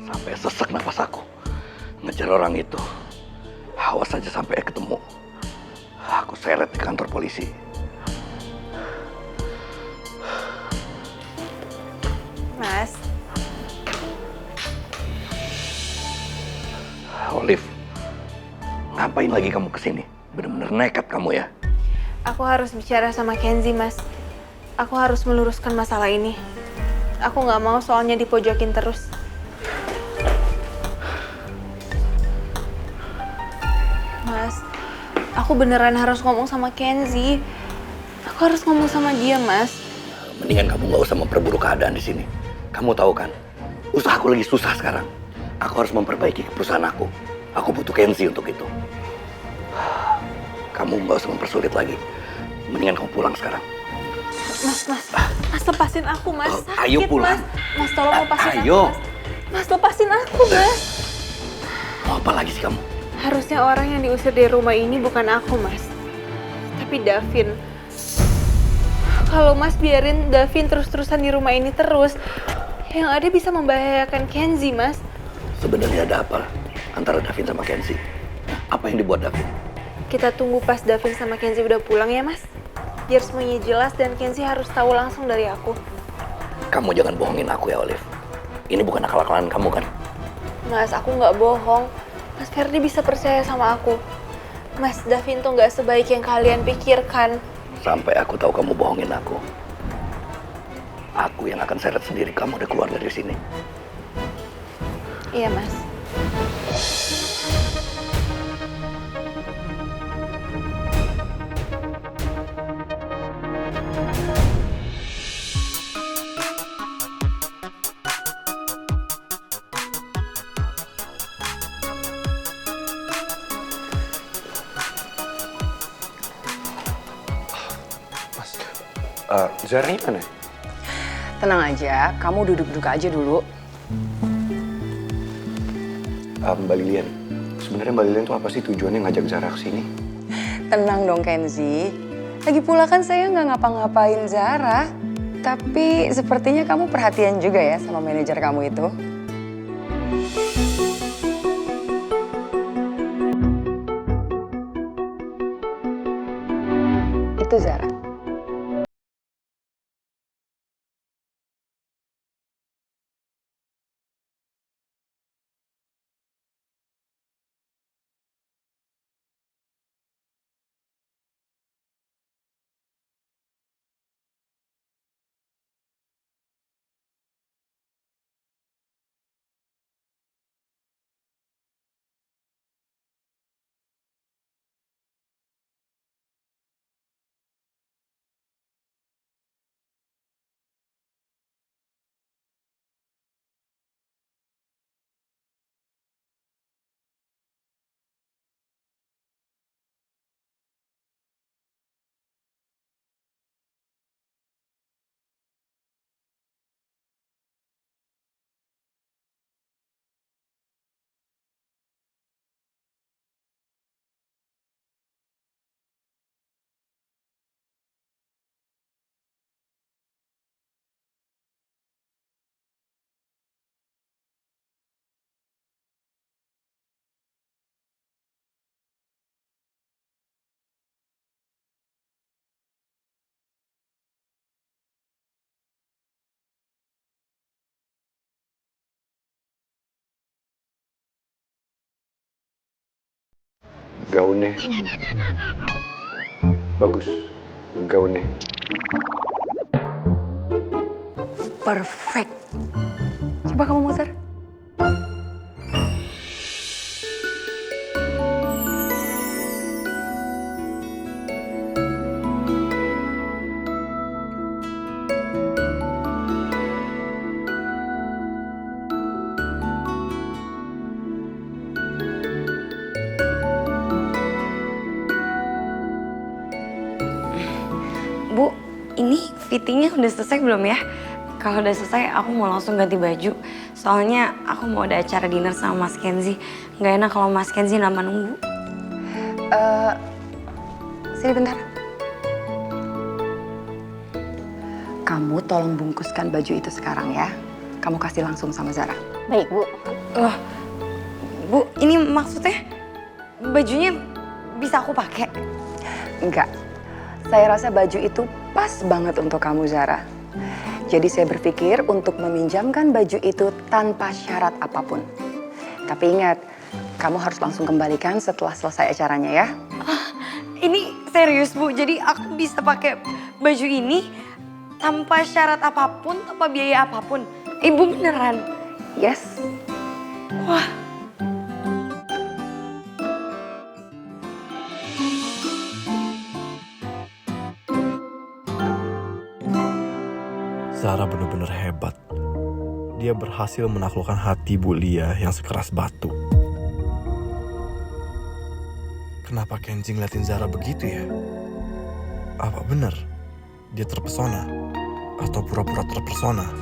Sampai sesak nafas aku. Ngejar orang itu. Awas saja sampai ketemu. Aku seret di kantor polisi. Mas. Olive, ngapain lagi kamu kesini? Bener-bener nekat kamu ya. Aku harus bicara sama Kenzi, Mas. Aku harus meluruskan masalah ini. Aku nggak mau soalnya dipojokin terus. Mas, aku beneran harus ngomong sama Kenzi. Aku harus ngomong sama dia, Mas. Mendingan kamu nggak usah memperburuk keadaan di sini. Kamu tahu kan, usahaku lagi susah sekarang. Aku harus memperbaiki perusahaan aku. Aku butuh Kenzi untuk itu. Kamu nggak usah mempersulit lagi. Mendingan kamu pulang sekarang. Mas lepasin aku, Mas. Sakit, Ayo pulang. Mas, tolong lepasin ayo. aku, Mas, lepasin aku, Mas. Mau apa lagi sih kamu? Harusnya orang yang diusir dari rumah ini bukan aku, Mas. Tapi Davin. Kalau Mas biarin Davin terus-terusan di rumah ini terus, yang ada bisa membahayakan Kenzi, Mas. Sebenarnya ada apa antara Davin sama Kenzi? Apa yang dibuat Davin? Kita tunggu pas Davin sama Kenzi udah pulang ya, Mas. Biar semuanya jelas dan Kenzi harus tahu langsung dari aku. Kamu jangan bohongin aku ya, Olive. Ini bukan akal-akalan kamu kan? Mas, aku nggak bohong. Mas Ferdi bisa percaya sama aku. Mas, Davin tuh nggak sebaik yang kalian pikirkan. Sampai aku tahu kamu bohongin aku. Aku yang akan seret sendiri kamu udah keluar dari sini. Iya, Mas. Zara mana? Tenang aja, kamu duduk-duduk aja dulu. Mbak Lilian, sebenarnya Mbak Lilian tuh apa sih tujuannya ngajak Zara ke sini? Tenang dong Kenzi. Lagi pula kan saya nggak ngapa-ngapain Zara. Tapi sepertinya kamu perhatian juga ya sama manajer kamu itu. Itu Zara. Gaunnya. Bagus. Gaunnya. Perfect. Coba kamu muter. Bu, ini fittingnya udah selesai belum ya? Kalau udah selesai, aku mau langsung ganti baju. Soalnya aku mau ada acara dinner sama Mas Kenzi. Nggak enak kalau Mas Kenzi lama nunggu. Sini bentar. kamu tolong bungkuskan baju itu sekarang ya. Kamu kasih langsung sama Zara. Baik, Bu. Loh, Bu, ini maksudnya bajunya bisa aku pakai? Enggak. Saya rasa baju itu pas banget untuk kamu, Zara. Jadi saya berpikir untuk meminjamkan baju itu tanpa syarat apapun. Tapi ingat, kamu harus langsung kembalikan setelah selesai acaranya ya. Ini serius, Bu. Jadi aku bisa pakai baju ini tanpa syarat apapun, tanpa biaya apapun. Ibu beneran? Yes. Wah. Zara benar-benar hebat. Dia berhasil menaklukkan hati Bu Lia yang sekeras batu. Kenapa Kenzi ngeliatin Zara begitu ya? Apa benar dia terpesona? Atau pura-pura terpesona?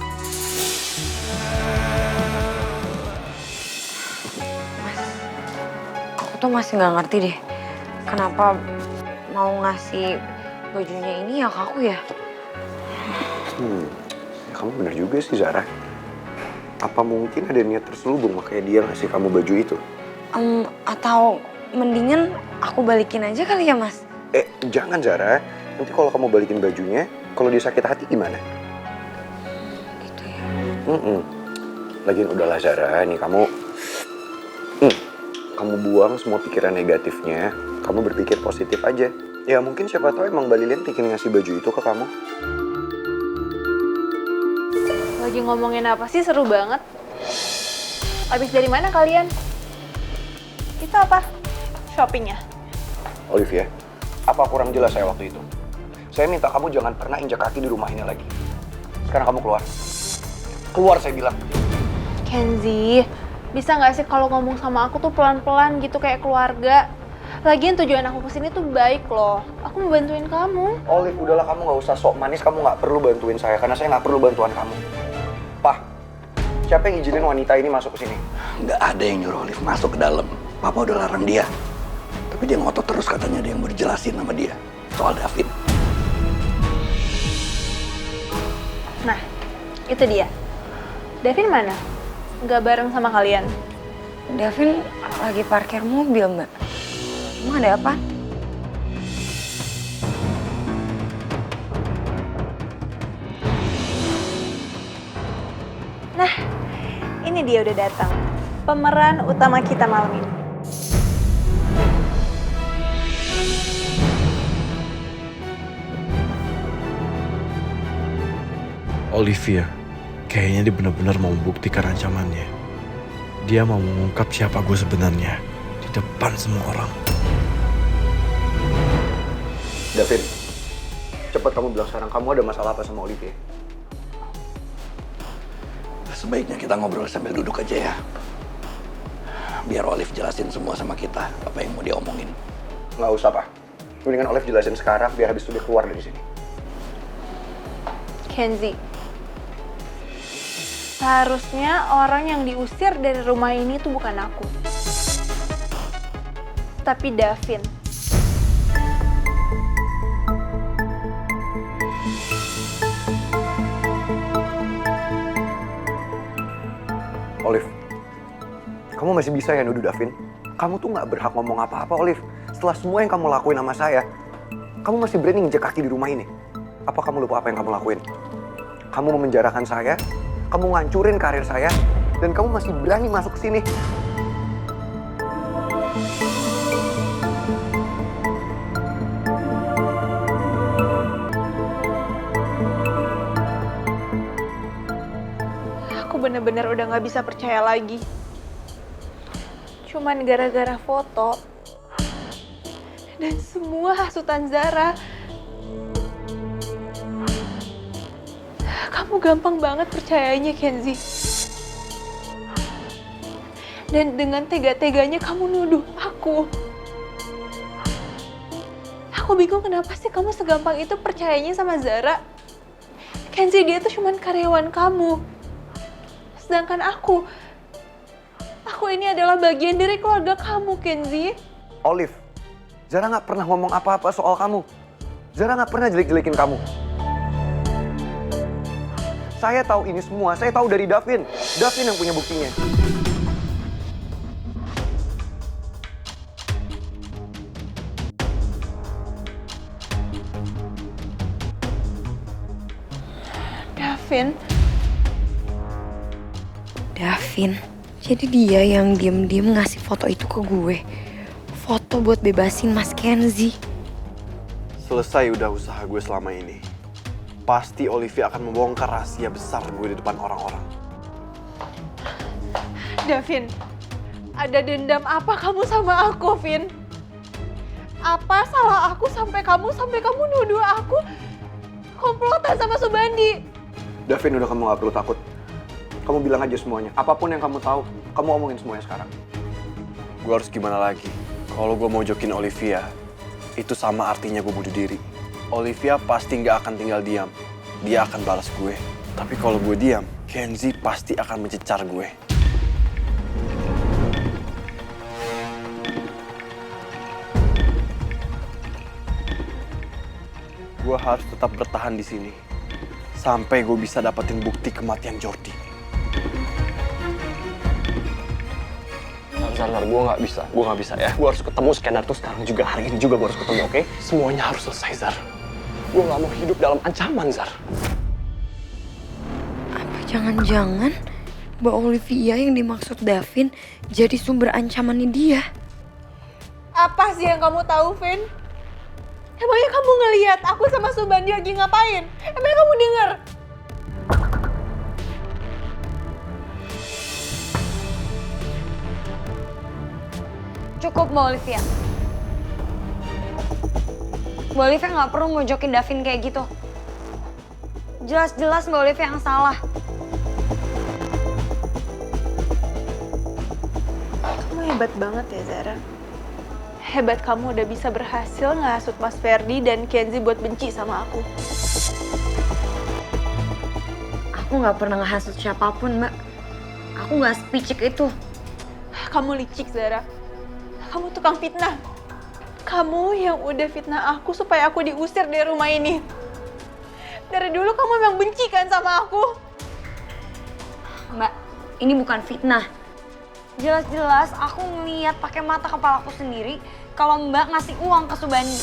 Aku tuh masih nggak ngerti deh. Kenapa mau ngasih bajunya ini ya ke aku ya? Ya kamu bener juga sih Zara. Apa mungkin ada niat terselubung makanya dia ngasih kamu baju itu? Atau mendingan aku balikin aja kali ya, Mas? Jangan Zara. Nanti kalau kamu balikin bajunya, kalau dia sakit hati gimana? Gitu ya. Lagian udahlah Zara, nih kamu buang semua pikiran negatifnya, kamu berpikir positif aja. Ya mungkin siapa tahu emang Mbak Lilian bikin ngasih baju itu ke kamu. Lagi ngomongin apa sih? Seru banget. Habis dari mana kalian? Itu apa? Shoppingnya? Olivia, apa kurang jelas saya waktu itu? Saya minta kamu jangan pernah injak kaki di rumah ini lagi. Sekarang kamu keluar. Keluar saya bilang. Kenzi, bisa nggak sih kalau ngomong sama aku tuh pelan-pelan gitu kayak keluarga? Lagian tujuan aku kesini tuh baik loh. Aku mau bantuin kamu. Olive, udahlah kamu nggak usah sok manis, kamu nggak perlu bantuin saya karena saya nggak perlu bantuan kamu. Pak, siapa yang izinin wanita ini masuk ke sini? Nggak ada yang nyuruh Olive masuk ke dalam. Papa udah larang dia. Tapi dia ngotot terus katanya ada yang mau dijelasin sama dia soal David. Nah, itu dia. Davin mana? Nggak bareng sama kalian? Davin lagi parkir mobil, Mbak. Emang ada apa? Nah, ini dia udah datang. Pemeran utama kita malam ini. Olivia, kayaknya dia benar-benar mau membuktikan ancamannya. Dia mau mengungkap siapa gue sebenarnya di depan semua orang. Davin, cepat kamu bilang sekarang kamu ada masalah apa sama Olivia? Sebaiknya kita ngobrol sambil duduk aja ya. Biar Olive jelasin semua sama kita apa yang mau dia omongin. Nggak usah, Pak. Mendingan Olive jelasin sekarang biar habis itu dia keluar dari sini. Kenzi, seharusnya orang yang diusir dari rumah ini tuh bukan aku, tapi Davin. Olive, kamu masih bisa ya nuduh Davin? Kamu tuh nggak berhak ngomong apa-apa, Olive. Setelah semua yang kamu lakuin sama saya, kamu masih berani nginjek kaki di rumah ini. Apa kamu lupa apa yang kamu lakuin? Kamu memenjarakan saya, kamu ngancurin karir saya, dan kamu masih berani masuk ke sini. Aku bener-bener udah gak bisa percaya lagi. Cuman gara-gara foto dan semua hasutan Zara, kamu gampang banget percayanya, Kenzi. Dan dengan tega-teganya kamu nuduh aku. Aku bingung kenapa sih kamu segampang itu percayanya sama Zara. Kenzi, dia tuh cuman karyawan kamu. Sedangkan aku ini adalah bagian dari keluarga kamu, Kenzi. Olive, Zara nggak pernah ngomong apa-apa soal kamu. Zara nggak pernah jelek-jelekin kamu. Saya tahu ini semua, saya tahu dari Davin. Davin yang punya buktinya. Davin, Davin, jadi dia yang diem-diem ngasih foto itu ke gue. Foto buat bebasin Mas Kenzi. Selesai udah usaha gue selama ini. Pasti Olivia akan membongkar rahasia besar gue di depan orang-orang. Davin, ada dendam apa kamu sama aku, Vin? Apa salah aku sampai kamu nuduh aku komplotan sama Subandi? Davin, udah kamu gak perlu takut. Kamu bilang aja semuanya. Apapun yang kamu tahu, kamu omongin semuanya sekarang. Gue harus gimana lagi? Kalau gue mau jokin Olivia, itu sama artinya gue bunuh diri. Olivia pasti nggak akan tinggal diam. Dia akan balas gue. Tapi kalau gue diam, Kenzi pasti akan mencecar gue. Gue harus tetap bertahan di sini sampai gue bisa dapetin bukti kematian Jordi. Zar, gue nggak bisa ya. Gue harus ketemu scanner tuh sekarang juga, hari ini juga gue harus ketemu, oke? Semuanya harus selesai, Zar. Gue nggak mau hidup dalam ancaman, Zar. Apa jangan-jangan Mbak Olivia yang dimaksud Davin jadi sumber ancamannya dia? Apa sih yang kamu tahu, Vin? Emangnya kamu ngelihat aku sama Subandi lagi ngapain? Emangnya kamu dengar? Cukup Mbak Olivia. Mbak Olivia nggak perlu mojokin Davin kayak gitu. Jelas-jelas Mbak Olivia yang salah. Kamu hebat banget ya, Zara. Hebat kamu udah bisa berhasil ngasut Mas Ferdi dan Kenzi buat benci sama aku. Aku nggak pernah ngehasut siapapun, Mbak. Aku nggak sepicik itu. Kamu licik, Zara. Kamu tukang fitnah. Kamu yang udah fitnah aku supaya aku diusir dari rumah ini. Dari dulu kamu memang benci kan sama aku? Mbak, ini bukan fitnah. Jelas-jelas aku ngeliat pakai mata kepala aku sendiri kalau Mbak ngasih uang ke Subandi.